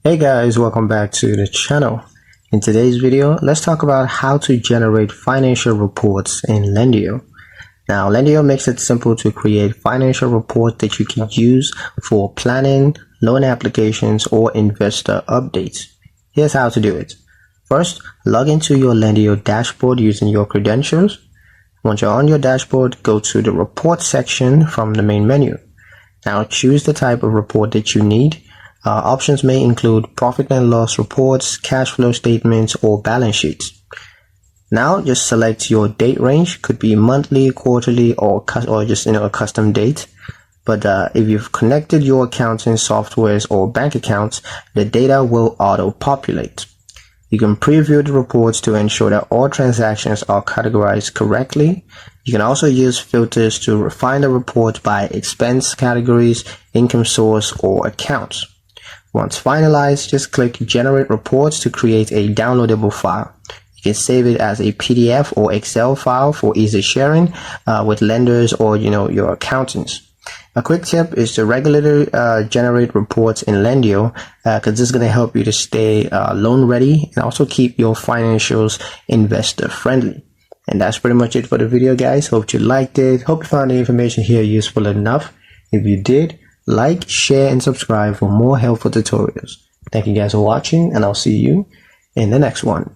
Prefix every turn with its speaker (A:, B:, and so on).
A: Hey guys, welcome back to the channel. In today's video, let's talk about how to generate financial reports in Lendio. Now, Lendio makes it simple to create financial reports that you can use for planning, loan applications, or investor updates. Here's how to do it. First, log into your Lendio dashboard using your credentials. Once you're on your dashboard, go to the report section from the main menu. Now, choose the type of report that you need. Options may include profit and loss reports, cash flow statements, or balance sheets. Now just select your date range. Could be monthly, quarterly, or just a custom date. But if you've connected your accounting softwares or bank accounts, the data will auto-populate. You can preview the reports to ensure that all transactions are categorized correctly. You can also use filters to refine the report by expense categories, income source, or accounts. Once finalized, just click Generate Reports to create a downloadable file. You can save it as a PDF or Excel file for easy sharing with lenders or your accountants. A quick tip is to regularly generate reports in Lendio because this is going to help you to stay loan ready and also keep your financials investor friendly. And that's pretty much it for the video, guys. Hope you liked it. Hope you found the information here useful enough. If you did, like, share, and subscribe for more helpful tutorials. Thank you guys for watching, and I'll see you in the next one.